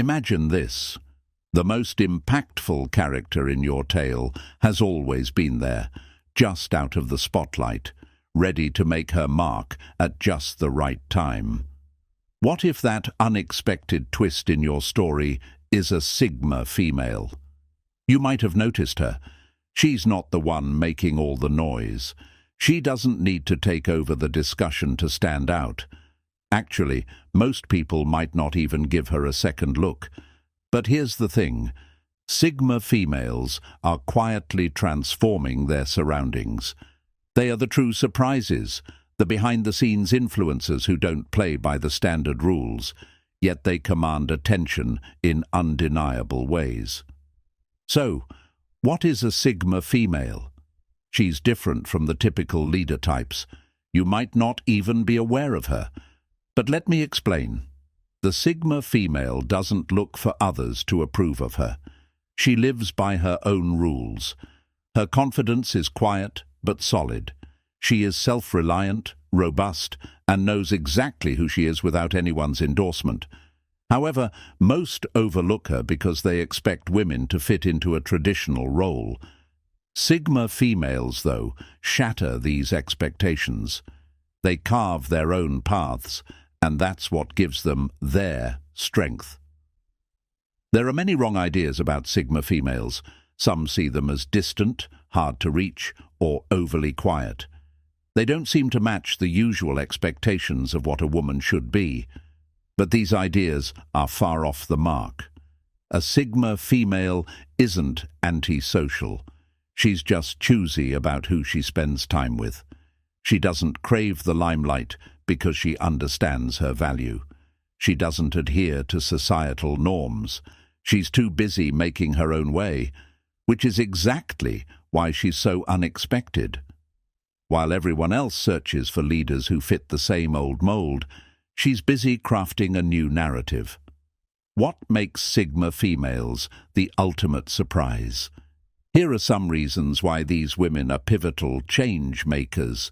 Imagine this. The most impactful character in your tale has always been there, just out of the spotlight, ready to make her mark at just the right time. What if that unexpected twist in your story is a Sigma female? You might have noticed her. She's not the one making all the noise. She doesn't need to take over the discussion to stand out. Actually, most people might not even give her a second look. But here's the thing. Sigma females are quietly transforming their surroundings. They are the true surprises, the behind-the-scenes influencers who don't play by the standard rules, yet they command attention in undeniable ways. So, what is a Sigma female? She's different from the typical leader types. You might not even be aware of her. But let me explain. The Sigma female doesn't look for others to approve of her. She lives by her own rules. Her confidence is quiet but solid. She is self-reliant, robust, and knows exactly who she is without anyone's endorsement. However, most overlook her because they expect women to fit into a traditional role. Sigma females, though, shatter these expectations. They carve their own paths, and that's what gives them their strength. There are many wrong ideas about Sigma females. Some see them as distant, hard to reach, or overly quiet. They don't seem to match the usual expectations of what a woman should be. But these ideas are far off the mark. A Sigma female isn't antisocial. She's just choosy about who she spends time with. She doesn't crave the limelight because she understands her value. She doesn't adhere to societal norms. She's too busy making her own way, which is exactly why she's so unexpected. While everyone else searches for leaders who fit the same old mold, she's busy crafting a new narrative. What makes Sigma females the ultimate surprise? Here are some reasons why these women are pivotal change makers.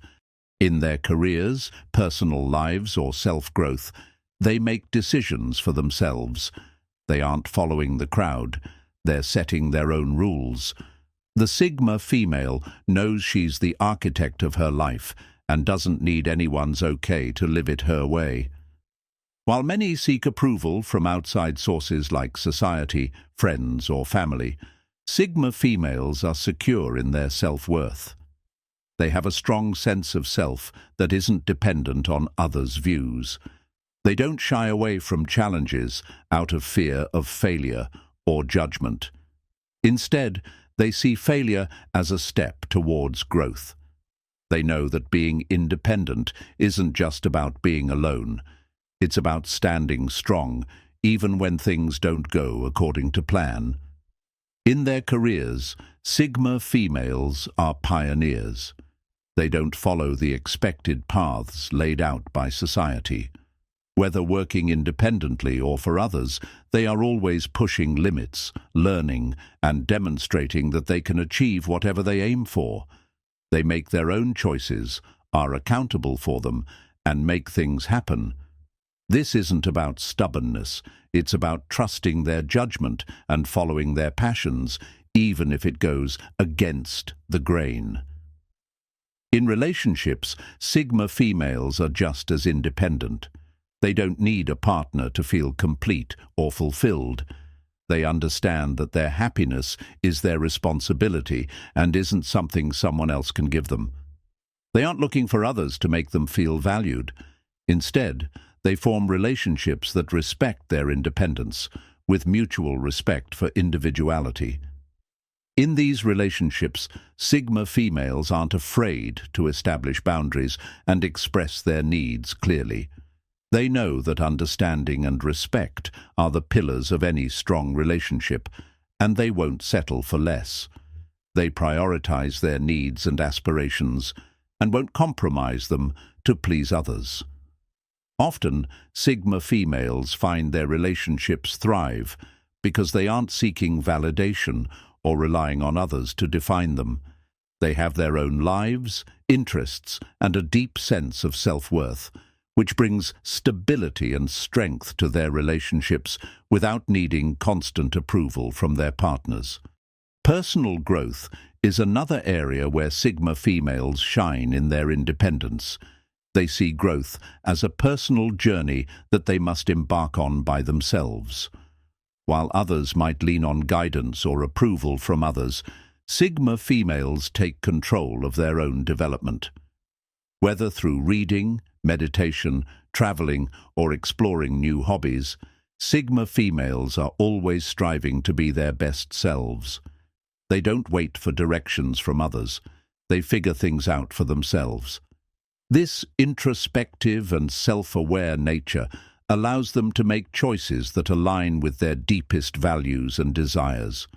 In their careers, personal lives, or self-growth, they make decisions for themselves. They aren't following the crowd. They're setting their own rules. The Sigma female knows she's the architect of her life and doesn't need anyone's okay to live it her way. While many seek approval from outside sources like society, friends, or family, Sigma females are secure in their self-worth. They have a strong sense of self that isn't dependent on others' views. They don't shy away from challenges out of fear of failure or judgment. Instead, they see failure as a step towards growth. They know that being independent isn't just about being alone. It's about standing strong, even when things don't go according to plan. In their careers, Sigma females are pioneers. They don't follow the expected paths laid out by society. Whether working independently or for others, they are always pushing limits, learning, and demonstrating that they can achieve whatever they aim for. They make their own choices, are accountable for them, and make things happen. This isn't about stubbornness. It's about trusting their judgment and following their passions, even if it goes against the grain. In relationships, Sigma females are just as independent. They don't need a partner to feel complete or fulfilled. They understand that their happiness is their responsibility and isn't something someone else can give them. They aren't looking for others to make them feel valued. Instead, they form relationships that respect their independence, with mutual respect for individuality. In these relationships, Sigma females aren't afraid to establish boundaries and express their needs clearly. They know that understanding and respect are the pillars of any strong relationship, and they won't settle for less. They prioritize their needs and aspirations, and won't compromise them to please others. Often, Sigma females find their relationships thrive because they aren't seeking validation or relying on others to define them. They have their own lives, interests, and a deep sense of self-worth, which brings stability and strength to their relationships without needing constant approval from their partners. Personal growth is another area where Sigma females shine in their independence. They see growth as a personal journey that they must embark on by themselves. While others might lean on guidance or approval from others, Sigma females take control of their own development. Whether through reading, meditation, traveling, or exploring new hobbies, Sigma females are always striving to be their best selves. They don't wait for directions from others. They figure things out for themselves. This introspective and self-aware nature allows them to make choices that align with their deepest values and desires.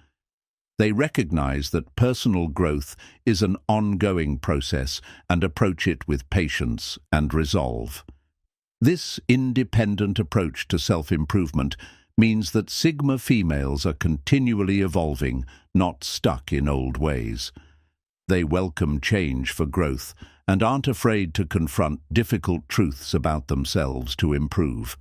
They recognize that personal growth is an ongoing process and approach it with patience and resolve. This independent approach to self-improvement means that Sigma females are continually evolving, not stuck in old ways. They welcome change for growth and aren't afraid to confront difficult truths about themselves to improve.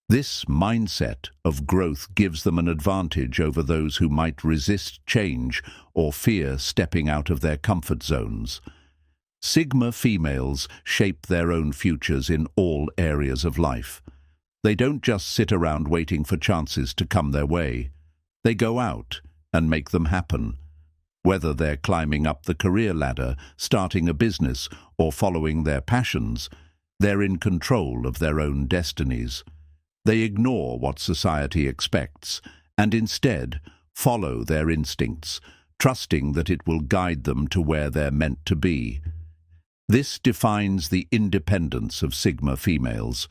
This mindset of growth gives them an advantage over those who might resist change or fear stepping out of their comfort zones. Sigma females shape their own futures in all areas of life. They don't just sit around waiting for chances to come their way. They go out and make them happen. Whether they're climbing up the career ladder, starting a business, or following their passions, they're in control of their own destinies. They ignore what society expects and instead follow their instincts, trusting that it will guide them to where they're meant to be. This defines the independence of Sigma females.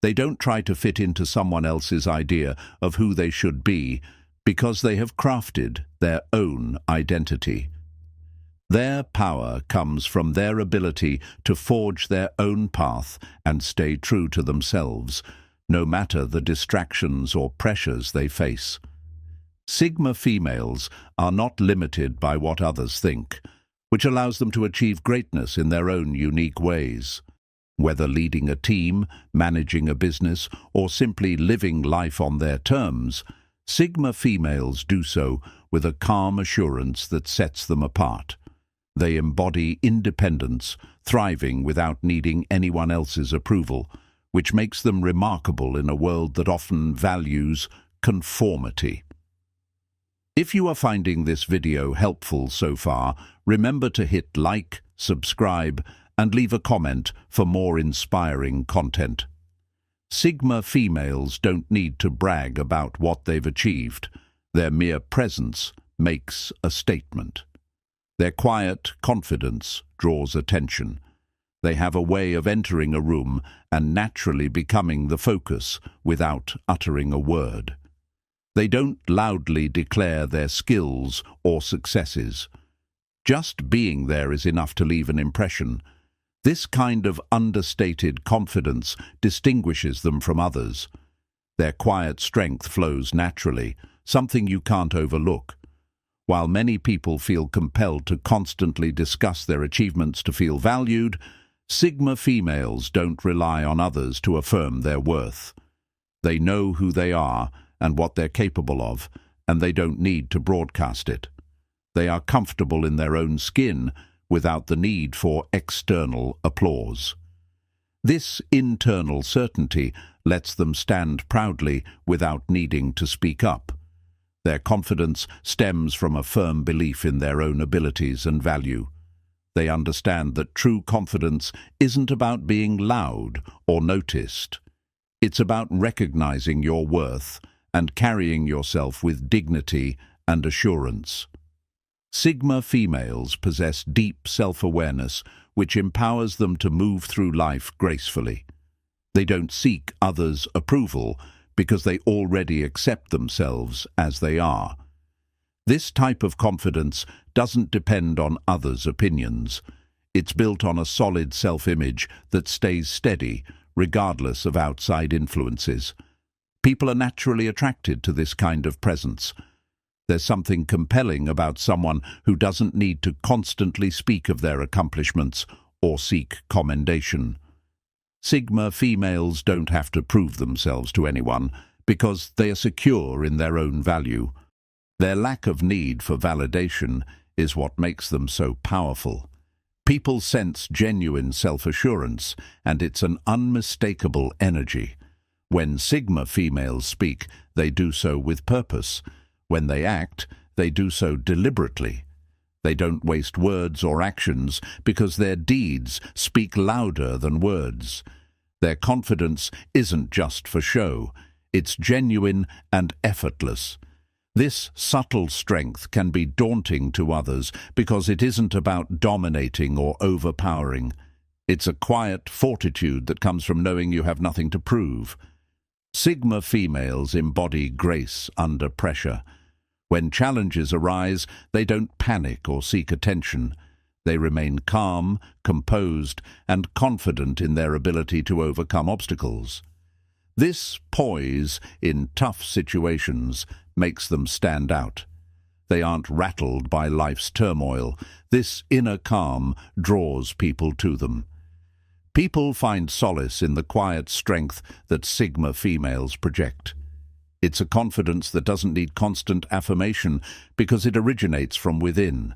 They don't try to fit into someone else's idea of who they should be because they have crafted their own identity. Their power comes from their ability to forge their own path and stay true to themselves, no matter the distractions or pressures they face. Sigma females are not limited by what others think, which allows them to achieve greatness in their own unique ways. Whether leading a team, managing a business, or simply living life on their terms, Sigma females do so with a calm assurance that sets them apart. They embody independence, thriving without needing anyone else's approval, which makes them remarkable in a world that often values conformity. If you are finding this video helpful so far, remember to hit like, subscribe, and leave a comment for more inspiring content. Sigma females don't need to brag about what they've achieved. Their mere presence makes a statement. Their quiet confidence draws attention. They have a way of entering a room and naturally becoming the focus without uttering a word. They don't loudly declare their skills or successes. Just being there is enough to leave an impression. This kind of understated confidence distinguishes them from others. Their quiet strength flows naturally, something you can't overlook. While many people feel compelled to constantly discuss their achievements to feel valued, Sigma females don't rely on others to affirm their worth. They know who they are and what they're capable of, and they don't need to broadcast it. They are comfortable in their own skin without the need for external applause. This internal certainty lets them stand proudly without needing to speak up. Their confidence stems from a firm belief in their own abilities and value. They understand that true confidence isn't about being loud or noticed. It's about recognizing your worth and carrying yourself with dignity and assurance. Sigma females possess deep self-awareness, which empowers them to move through life gracefully. They don't seek others' approval because they already accept themselves as they are. This type of confidence doesn't depend on others' opinions. It's built on a solid self-image that stays steady, regardless of outside influences. People are naturally attracted to this kind of presence. There's something compelling about someone who doesn't need to constantly speak of their accomplishments or seek commendation. Sigma females don't have to prove themselves to anyone because they are secure in their own value. Their lack of need for validation is what makes them so powerful. People sense genuine self-assurance, and it's an unmistakable energy. When Sigma females speak, they do so with purpose. When they act, they do so deliberately. They don't waste words or actions because their deeds speak louder than words. Their confidence isn't just for show. It's genuine and effortless. This subtle strength can be daunting to others because it isn't about dominating or overpowering. It's a quiet fortitude that comes from knowing you have nothing to prove. Sigma females embody grace under pressure. When challenges arise, they don't panic or seek attention. They remain calm, composed, and confident in their ability to overcome obstacles. This poise in tough situations makes them stand out. They aren't rattled by life's turmoil. This inner calm draws people to them. People find solace in the quiet strength that Sigma females project. It's a confidence that doesn't need constant affirmation because it originates from within.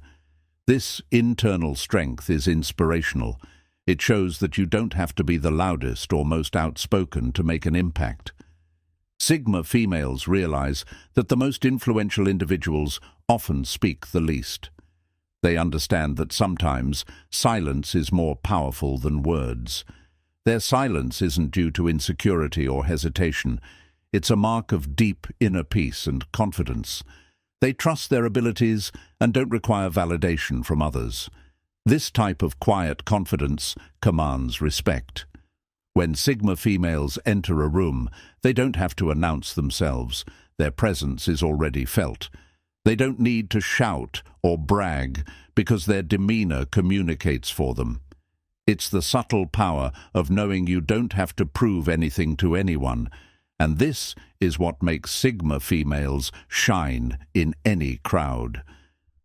This internal strength is inspirational. It shows that you don't have to be the loudest or most outspoken to make an impact. Sigma females realize that the most influential individuals often speak the least. They understand that sometimes silence is more powerful than words. Their silence isn't due to insecurity or hesitation. It's a mark of deep inner peace and confidence. They trust their abilities and don't require validation from others. This type of quiet confidence commands respect. When Sigma females enter a room, they don't have to announce themselves. Their presence is already felt. They don't need to shout or brag because their demeanor communicates for them. It's the subtle power of knowing you don't have to prove anything to anyone, and this is what makes Sigma females shine in any crowd.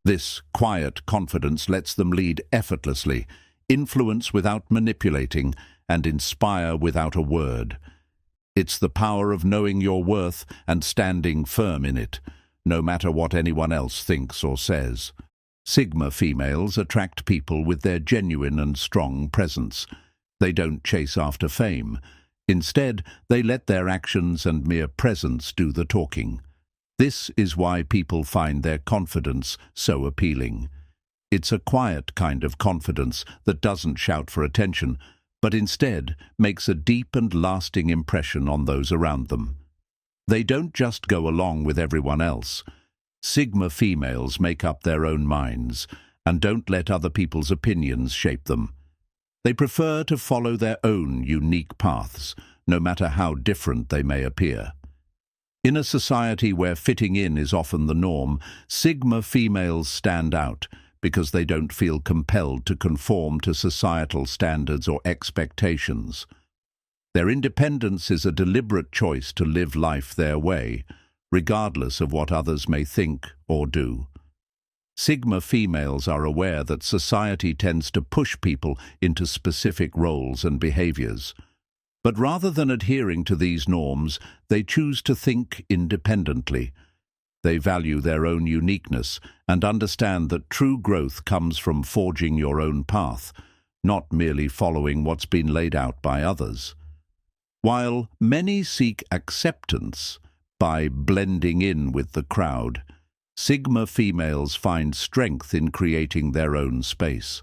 This quiet confidence lets them lead effortlessly, influence without manipulating, and inspire without a word. It's the power of knowing your worth and standing firm in it, no matter what anyone else thinks or says. Sigma females attract people with their genuine and strong presence. They don't chase after fame. Instead, they let their actions and mere presence do the talking. This is why people find their confidence so appealing. It's a quiet kind of confidence that doesn't shout for attention, but instead makes a deep and lasting impression on those around them. They don't just go along with everyone else. Sigma females make up their own minds and don't let other people's opinions shape them. They prefer to follow their own unique paths, no matter how different they may appear. In a society where fitting in is often the norm, Sigma females stand out because they don't feel compelled to conform to societal standards or expectations. Their independence is a deliberate choice to live life their way, regardless of what others may think or do. Sigma females are aware that society tends to push people into specific roles and behaviors. But rather than adhering to these norms, they choose to think independently. They value their own uniqueness and understand that true growth comes from forging your own path, not merely following what's been laid out by others. While many seek acceptance by blending in with the crowd, Sigma females find strength in creating their own space.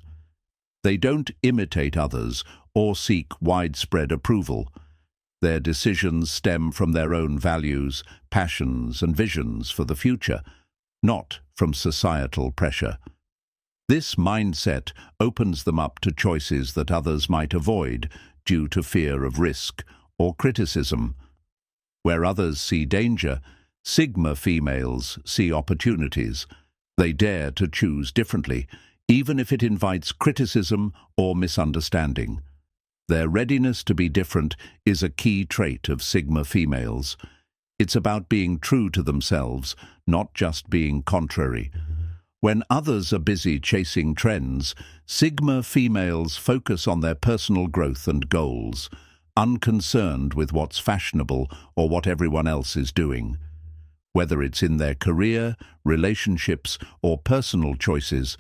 They don't imitate others or seek widespread approval. Their decisions stem from their own values, passions, and visions for the future, not from societal pressure. This mindset opens them up to choices that others might avoid due to fear of risk or criticism. Where others see danger, Sigma females see opportunities. They dare to choose differently, even if it invites criticism or misunderstanding. Their readiness to be different is a key trait of Sigma females. It's about being true to themselves, not just being contrary. When others are busy chasing trends, Sigma females focus on their personal growth and goals. unconcerned with what's fashionable or what everyone else is doing. Whether it's in their career, relationships, or personal choices,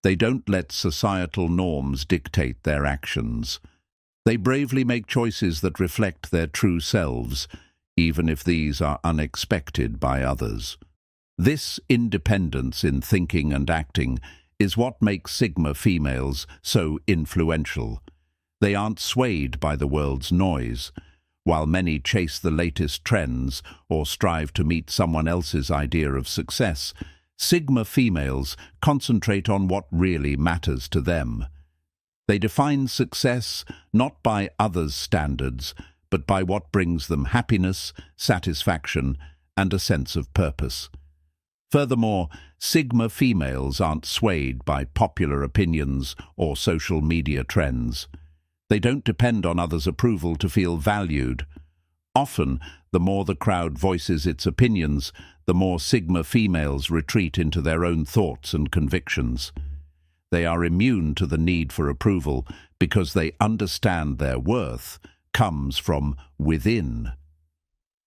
they don't let societal norms dictate their actions. They bravely make choices that reflect their true selves, even if these are unexpected by others. This independence in thinking and acting is what makes Sigma females so influential. They aren't swayed by the world's noise. While many chase the latest trends or strive to meet someone else's idea of success, Sigma females concentrate on what really matters to them. They define success not by others' standards, but by what brings them happiness, satisfaction, and a sense of purpose. Furthermore, Sigma females aren't swayed by popular opinions or social media trends. They don't depend on others' approval to feel valued. Often, the more the crowd voices its opinions, the more Sigma females retreat into their own thoughts and convictions. They are immune to the need for approval because they understand their worth comes from within.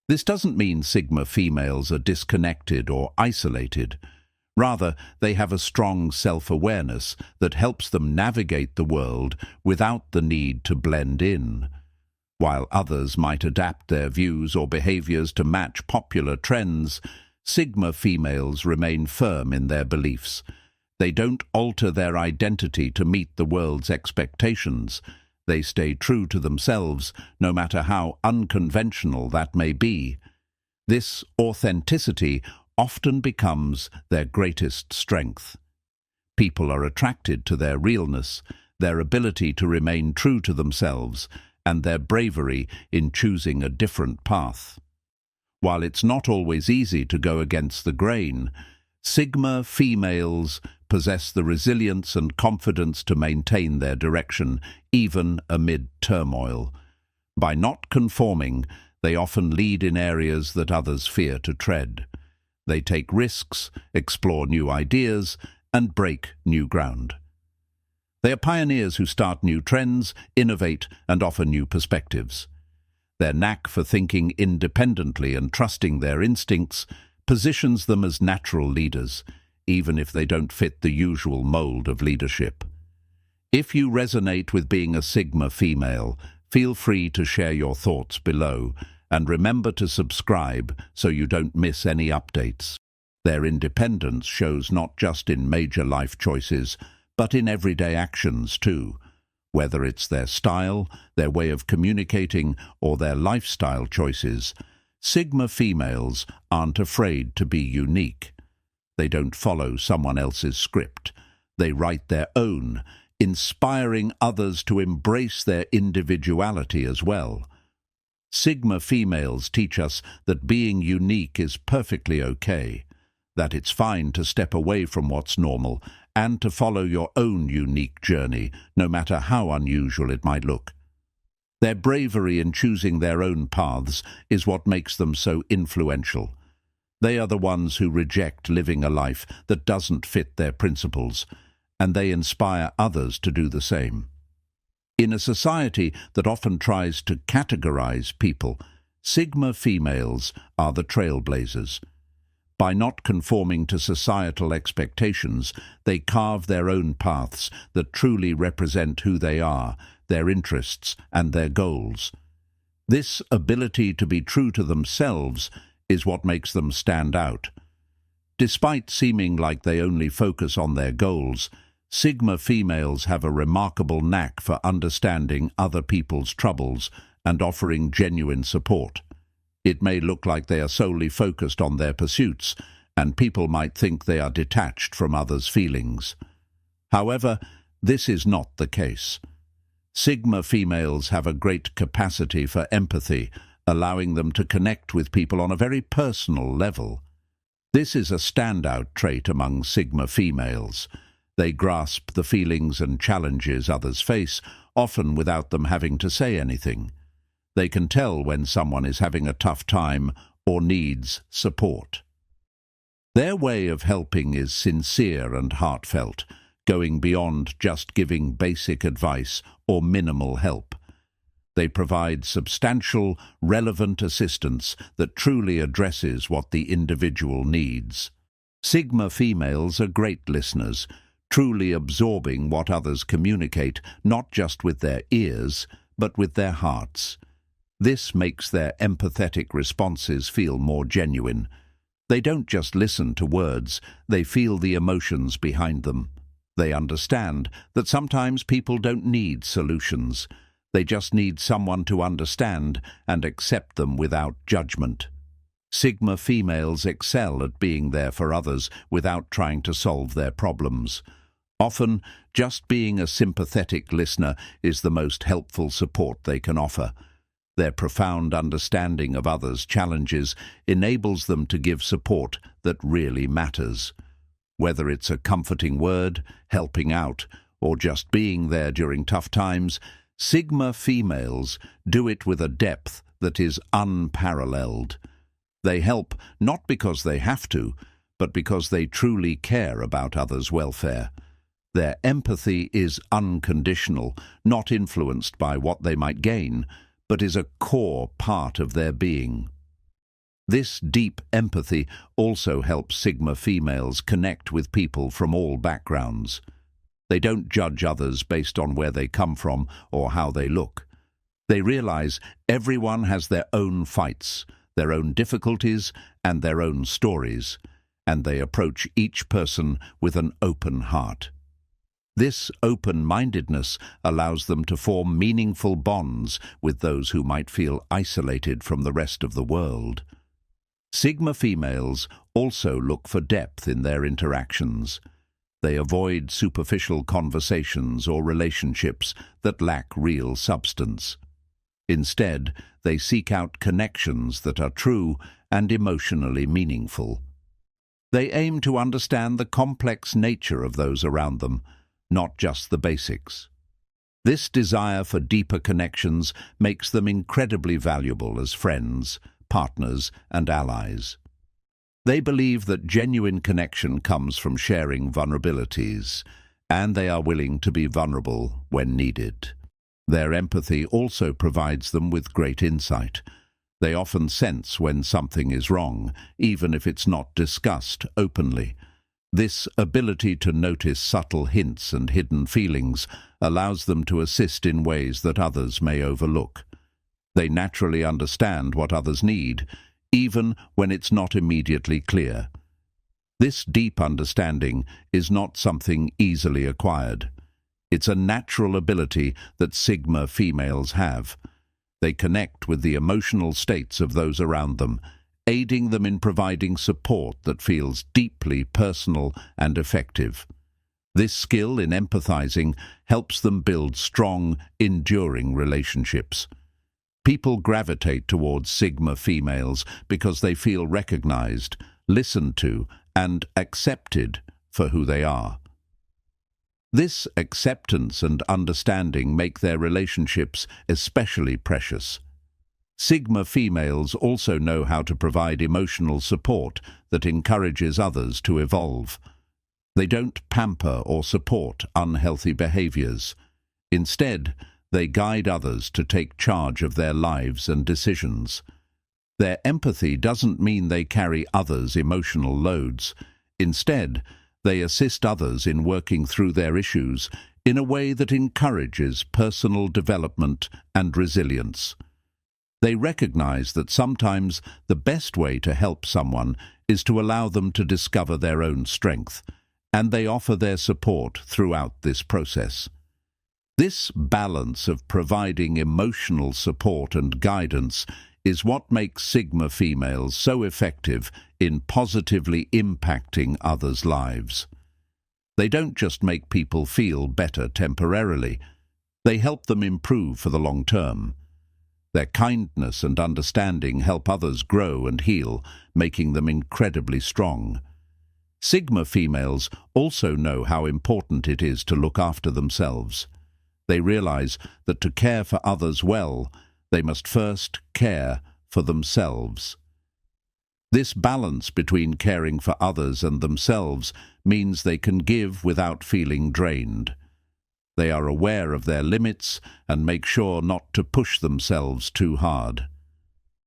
This doesn't mean Sigma females are disconnected or isolated. Rather, they have a strong self-awareness that helps them navigate the world without the need to blend in. While others might adapt their views or behaviors to match popular trends, Sigma females remain firm in their beliefs. They don't alter their identity to meet the world's expectations. They stay true to themselves, no matter how unconventional that may be. This authenticity often becomes their greatest strength. People are attracted to their realness, their ability to remain true to themselves, and their bravery in choosing a different path. While it's not always easy to go against the grain, Sigma females possess the resilience and confidence to maintain their direction, even amid turmoil. By not conforming, they often lead in areas that others fear to tread. They take risks, explore new ideas, and break new ground. They are pioneers who start new trends, innovate, and offer new perspectives. Their knack for thinking independently and trusting their instincts positions them as natural leaders, even if they don't fit the usual mold of leadership. If you resonate with being a Sigma female, feel free to share your thoughts below, and remember to subscribe so you don't miss any updates. Their independence shows not just in major life choices, but in everyday actions too. Whether it's their style, their way of communicating, or their lifestyle choices, Sigma females aren't afraid to be unique. They don't follow someone else's script. They write their own, inspiring others to embrace their individuality as well. Sigma females teach us that being unique is perfectly okay, that it's fine to step away from what's normal and to follow your own unique journey, no matter how unusual it might look. Their bravery in choosing their own paths is what makes them so influential. They are the ones who reject living a life that doesn't fit their principles, and they inspire others to do the same. In a society that often tries to categorize people, Sigma females are the trailblazers. By not conforming to societal expectations, they carve their own paths that truly represent who they are, their interests, and their goals. This ability to be true to themselves is what makes them stand out. Despite seeming like they only focus on their goals, Sigma females have a remarkable knack for understanding other people's troubles and offering genuine support. It may look like they are solely focused on their pursuits, and people might think they are detached from others' feelings. However, this is not the case. Sigma females have a great capacity for empathy, allowing them to connect with people on a very personal level. This is a standout trait among Sigma females. They grasp the feelings and challenges others face, often without them having to say anything. They can tell when someone is having a tough time or needs support. Their way of helping is sincere and heartfelt, going beyond just giving basic advice or minimal help. They provide substantial, relevant assistance that truly addresses what the individual needs. Sigma females are great listeners, truly absorbing what others communicate, not just with their ears, but with their hearts. This makes their empathetic responses feel more genuine. They don't just listen to words, they feel the emotions behind them. They understand that sometimes people don't need solutions. They just need someone to understand and accept them without judgment. Sigma females excel at being there for others without trying to solve their problems. Often, just being a sympathetic listener is the most helpful support they can offer. Their profound understanding of others' challenges enables them to give support that really matters. Whether it's a comforting word, helping out, or just being there during tough times, Sigma females do it with a depth that is unparalleled. They help not because they have to, but because they truly care about others' welfare. Their empathy is unconditional, not influenced by what they might gain, but is a core part of their being. This deep empathy also helps Sigma females connect with people from all backgrounds. They don't judge others based on where they come from or how they look. They realize everyone has their own fights, their own difficulties, and their own stories, and they approach each person with an open heart. This open-mindedness allows them to form meaningful bonds with those who might feel isolated from the rest of the world. Sigma females also look for depth in their interactions. They avoid superficial conversations or relationships that lack real substance. Instead, they seek out connections that are true and emotionally meaningful. They aim to understand the complex nature of those around them, not just the basics. This desire for deeper connections makes them incredibly valuable as friends, partners, and allies. They believe that genuine connection comes from sharing vulnerabilities, and they are willing to be vulnerable when needed. Their empathy also provides them with great insight. They often sense when something is wrong, even if it's not discussed openly. This ability to notice subtle hints and hidden feelings allows them to assist in ways that others may overlook. They naturally understand what others need, even when it's not immediately clear. This deep understanding is not something easily acquired. It's a natural ability that Sigma females have. They connect with the emotional states of those around them, aiding them in providing support that feels deeply personal and effective. This skill in empathizing helps them build strong, enduring relationships. People gravitate towards Sigma females because they feel recognized, listened to, and accepted for who they are. This acceptance and understanding make their relationships especially precious. Sigma females also know how to provide emotional support that encourages others to evolve. They don't pamper or support unhealthy behaviors. Instead, they guide others to take charge of their lives and decisions. Their empathy doesn't mean they carry others' emotional loads. Instead, they assist others in working through their issues in a way that encourages personal development and resilience. They recognize that sometimes the best way to help someone is to allow them to discover their own strength, and they offer their support throughout this process. This balance of providing emotional support and guidance is what makes Sigma females so effective in positively impacting others' lives. They don't just make people feel better temporarily, they help them improve for the long term. Their kindness and understanding help others grow and heal, making them incredibly strong. Sigma females also know how important it is to look after themselves. They realize that to care for others well, they must first care for themselves. This balance between caring for others and themselves means they can give without feeling drained. They are aware of their limits and make sure not to push themselves too hard.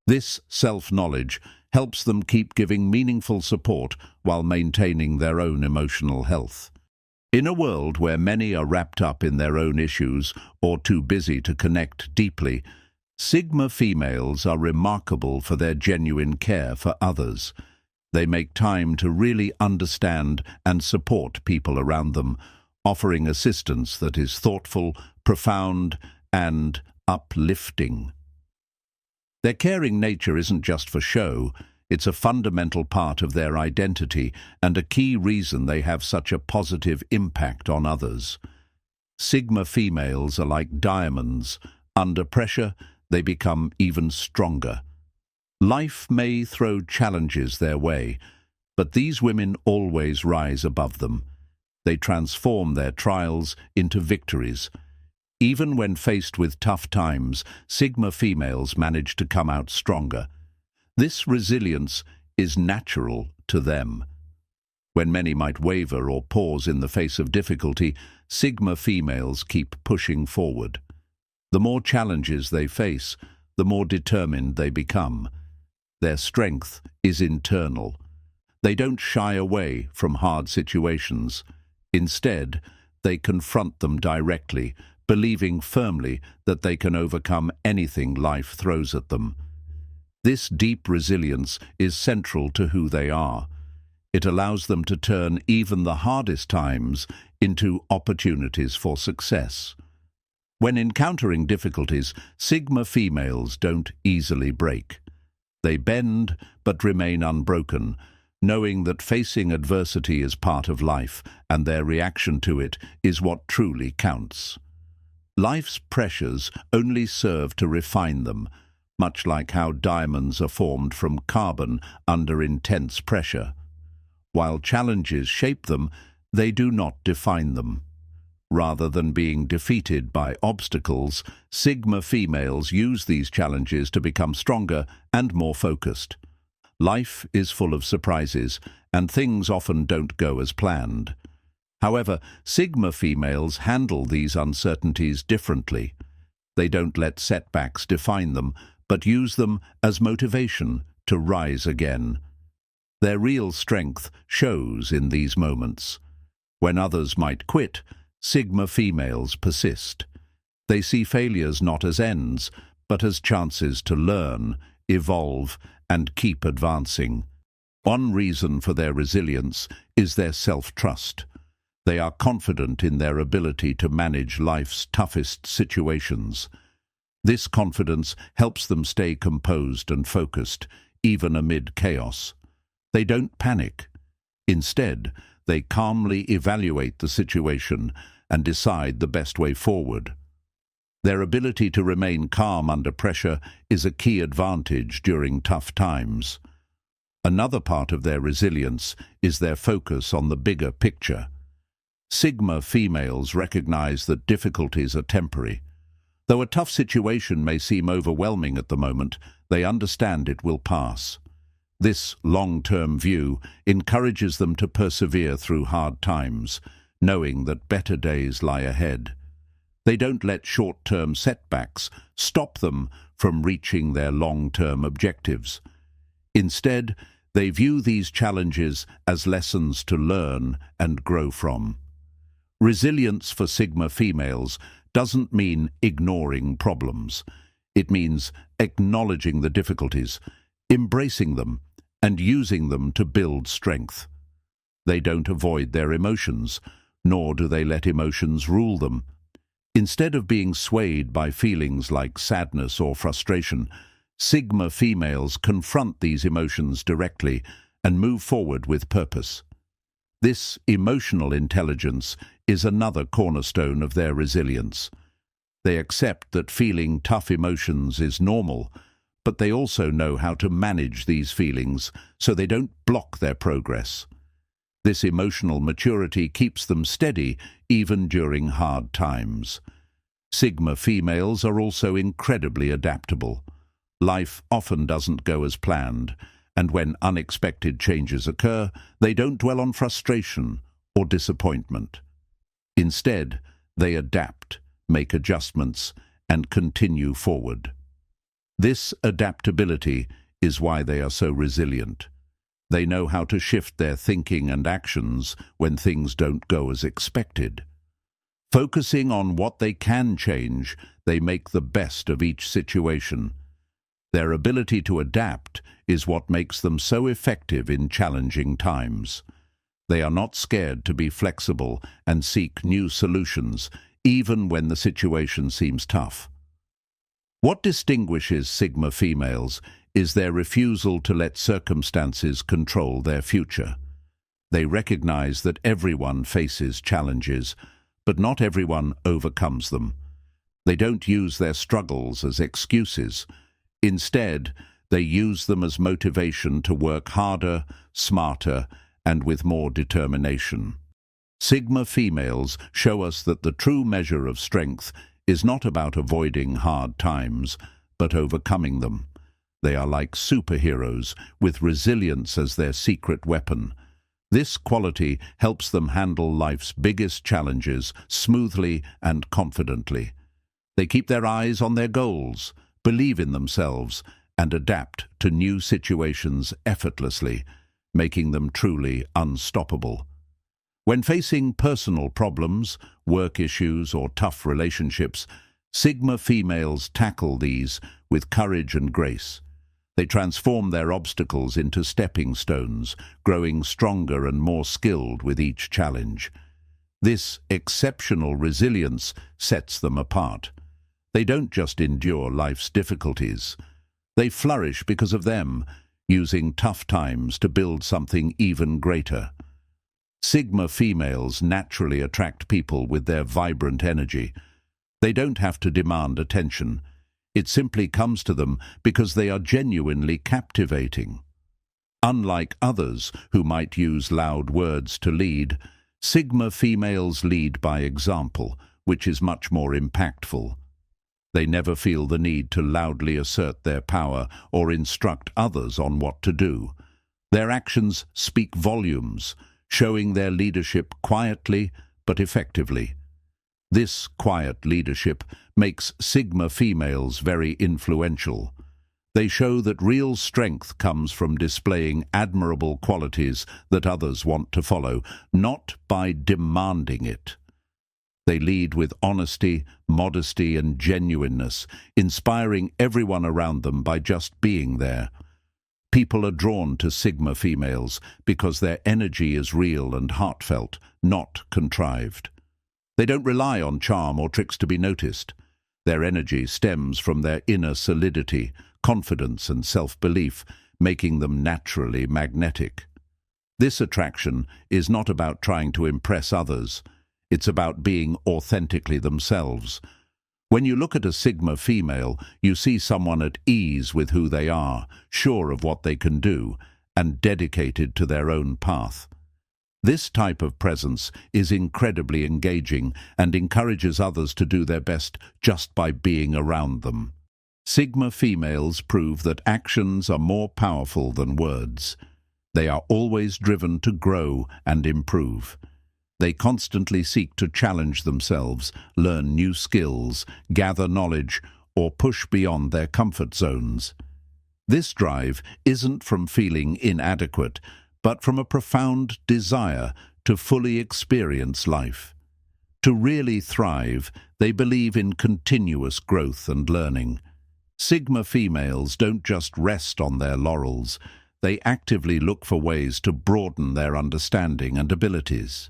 This self-knowledge helps them keep giving meaningful support while maintaining their own emotional health. In a world where many are wrapped up in their own issues or too busy to connect deeply, Sigma females are remarkable for their genuine care for others. They make time to really understand and support people around them, offering assistance that is thoughtful, profound, and uplifting. Their caring nature isn't just for show, it's a fundamental part of their identity and a key reason they have such a positive impact on others. Sigma females are like diamonds. Under pressure, they become even stronger. Life may throw challenges their way, but these women always rise above them. They transform their trials into victories. Even when faced with tough times, Sigma females manage to come out stronger. This resilience is natural to them. When many might waver or pause in the face of difficulty, Sigma females keep pushing forward. The more challenges they face, the more determined they become. Their strength is internal. They don't shy away from hard situations. Instead, they confront them directly, believing firmly that they can overcome anything life throws at them. This deep resilience is central to who they are. It allows them to turn even the hardest times into opportunities for success. When encountering difficulties, Sigma females don't easily break. They bend but remain unbroken, knowing that facing adversity is part of life and their reaction to it is what truly counts. Life's pressures only serve to refine them, much like how diamonds are formed from carbon under intense pressure. While challenges shape them, they do not define them. Rather than being defeated by obstacles, Sigma females use these challenges to become stronger and more focused. Life is full of surprises, and things often don't go as planned. However, Sigma females handle these uncertainties differently. They don't let setbacks define them, but use them as motivation to rise again. Their real strength shows in these moments. When others might quit, Sigma females persist. They see failures not as ends, but as chances to learn, evolve, and keep advancing. One reason for their resilience is their self-trust. They are confident in their ability to manage life's toughest situations. This confidence helps them stay composed and focused, even amid chaos. They don't panic. Instead, they calmly evaluate the situation and decide the best way forward. Their ability to remain calm under pressure is a key advantage during tough times. Another part of their resilience is their focus on the bigger picture. Sigma females recognize that difficulties are temporary. Though a tough situation may seem overwhelming at the moment, they understand it will pass. This long-term view encourages them to persevere through hard times, knowing that better days lie ahead. They don't let short-term setbacks stop them from reaching their long-term objectives. Instead, they view these challenges as lessons to learn and grow from. Resilience for Sigma females doesn't mean ignoring problems. It means acknowledging the difficulties, embracing them, and using them to build strength. They don't avoid their emotions, nor do they let emotions rule them. Instead of being swayed by feelings like sadness or frustration, Sigma females confront these emotions directly and move forward with purpose. This emotional intelligence is another cornerstone of their resilience. They accept that feeling tough emotions is normal, but they also know how to manage these feelings so they don't block their progress. This emotional maturity keeps them steady even during hard times. Sigma females are also incredibly adaptable. Life often doesn't go as planned, and when unexpected changes occur, they don't dwell on frustration or disappointment. Instead, They adapt, make adjustments, and continue forward. This adaptability is why they are so resilient. They know how to shift their thinking and actions when things don't go as expected. Focusing on what they can change, they make the best of each situation. Their ability to adapt is what makes them so effective in challenging times. They are not scared to be flexible and seek new solutions, even when the situation seems tough. What distinguishes Sigma females is their refusal to let circumstances control their future. They recognize that everyone faces challenges, but not everyone overcomes them. They don't use their struggles as excuses. Instead, they use them as motivation to work harder, smarter, and with more determination. Sigma females show us that the true measure of strength is not about avoiding hard times, but overcoming them. They are like superheroes, with resilience as their secret weapon. This quality helps them handle life's biggest challenges smoothly and confidently. They keep their eyes on their goals, believe in themselves, and adapt to new situations effortlessly, making them truly unstoppable. When facing personal problems, work issues, or tough relationships, Sigma females tackle these with courage and grace. They transform their obstacles into stepping stones, growing stronger and more skilled with each challenge. This exceptional resilience sets them apart. They don't just endure life's difficulties. They flourish because of them, using tough times to build something even greater. Sigma females naturally attract people with their vibrant energy. They don't have to demand attention. It simply comes to them because they are genuinely captivating. Unlike others who might use loud words to lead, Sigma females lead by example, which is much more impactful. They never feel the need to loudly assert their power or instruct others on what to do. Their actions speak volumes, showing their leadership quietly but effectively. This quiet leadership makes Sigma females very influential. They show that real strength comes from displaying admirable qualities that others want to follow, not by demanding it. They lead with honesty, modesty, and genuineness, inspiring everyone around them by just being there. People are drawn to Sigma females because their energy is real and heartfelt, not contrived. They don't rely on charm or tricks to be noticed. Their energy stems from their inner solidity, confidence, and self-belief, making them naturally magnetic. This attraction is not about trying to impress others. It's about being authentically themselves. When you look at a Sigma female, you see someone at ease with who they are, sure of what they can do, and dedicated to their own path. This type of presence is incredibly engaging and encourages others to do their best just by being around them. Sigma females prove that actions are more powerful than words. They are always driven to grow and improve. They constantly seek to challenge themselves, learn new skills, gather knowledge, or push beyond their comfort zones. This drive isn't from feeling inadequate, but from a profound desire to fully experience life. To really thrive, they believe in continuous growth and learning. Sigma females don't just rest on their laurels. They actively look for ways to broaden their understanding and abilities.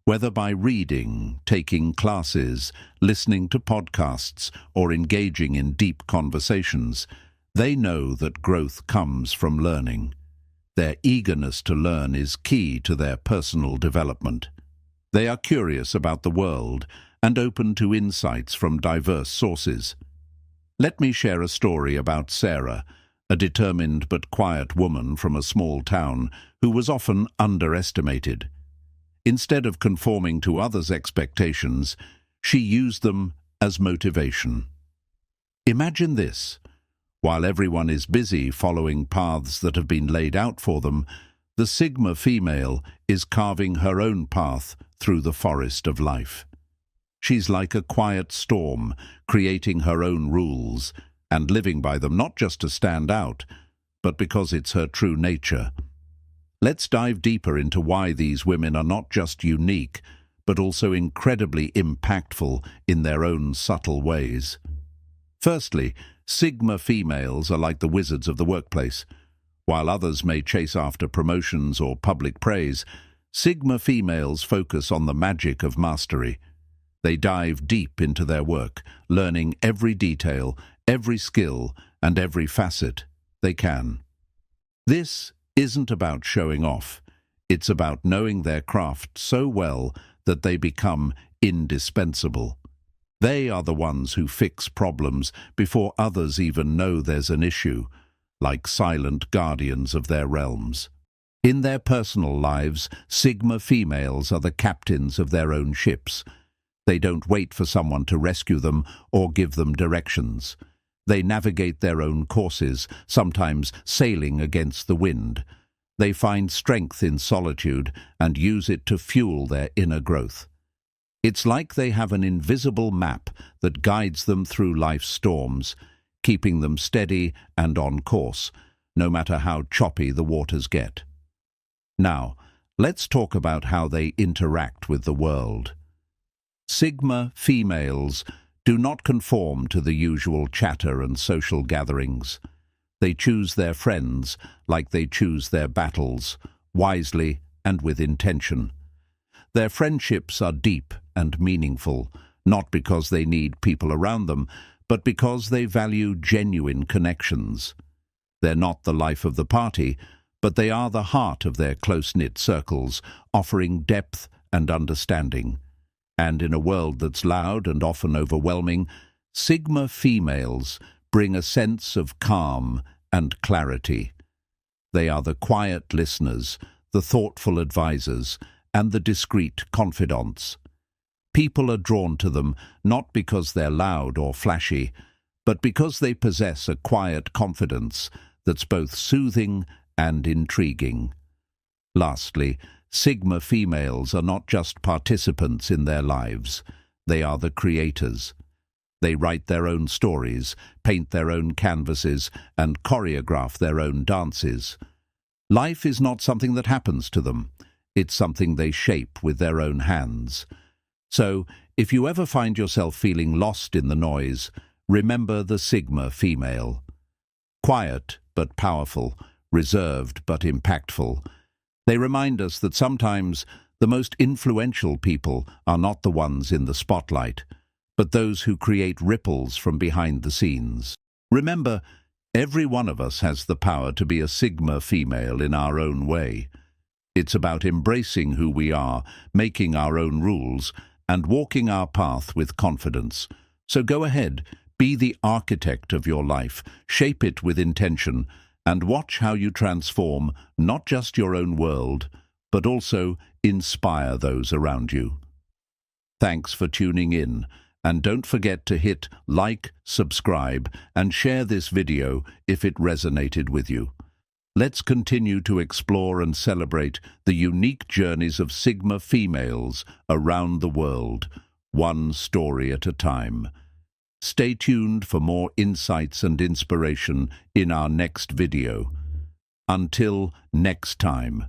Whether by reading, taking classes, listening to podcasts, or engaging in deep conversations, they know that growth comes from learning. Their eagerness to learn is key to their personal development. They are curious about the world and open to insights from diverse sources. Let me share a story about Sarah, a determined but quiet woman from a small town who was often underestimated. Instead of conforming to others' expectations, she used them as motivation. Imagine this. While everyone is busy following paths that have been laid out for them, the Sigma female is carving her own path through the forest of life. She's like a quiet storm, creating her own rules and living by them, not just to stand out, but because it's her true nature. Let's dive deeper into why these women are not just unique, but also incredibly impactful in their own subtle ways. Firstly, Sigma females are like the wizards of the workplace. While others may chase after promotions or public praise, Sigma females focus on the magic of mastery. They dive deep into their work, learning every detail, every skill, and every facet they can. This isn't about showing off. It's about knowing their craft so well that they become indispensable. They are the ones who fix problems before others even know there's an issue, like silent guardians of their realms. In their personal lives, Sigma females are the captains of their own ships. They don't wait for someone to rescue them or give them directions. They navigate their own courses, sometimes sailing against the wind. They find strength in solitude and use it to fuel their inner growth. It's like they have an invisible map that guides them through life's storms, keeping them steady and on course, no matter how choppy the waters get. Now, let's talk about how they interact with the world. Sigma females do not conform to the usual chatter and social gatherings. They choose their friends like they choose their battles, wisely and with intention. Their friendships are deep and meaningful, not because they need people around them, but because they value genuine connections. They're not the life of the party, but they are the heart of their close-knit circles, offering depth and understanding. And in a world that's loud and often overwhelming, Sigma females bring a sense of calm and clarity. They are the quiet listeners, the thoughtful advisors, and the discreet confidants. People are drawn to them not because they're loud or flashy, but because they possess a quiet confidence that's both soothing and intriguing. Lastly, Sigma females are not just participants in their lives, they are the creators. They write their own stories, paint their own canvases, and choreograph their own dances. Life is not something that happens to them, it's something they shape with their own hands. So, if you ever find yourself feeling lost in the noise, remember the Sigma female. Quiet but powerful, reserved but impactful. They remind us that sometimes the most influential people are not the ones in the spotlight, but those who create ripples from behind the scenes. Remember, every one of us has the power to be a Sigma female in our own way. It's about embracing who we are, making our own rules, and walking our path with confidence. So go ahead, be the architect of your life, shape it with intention, and watch how you transform not just your own world, but also inspire those around you. Thanks for tuning in, and don't forget to hit like, subscribe, and share this video if it resonated with you. Let's continue to explore and celebrate the unique journeys of Sigma females around the world, one story at a time. Stay tuned for more insights and inspiration in our next video. Until next time.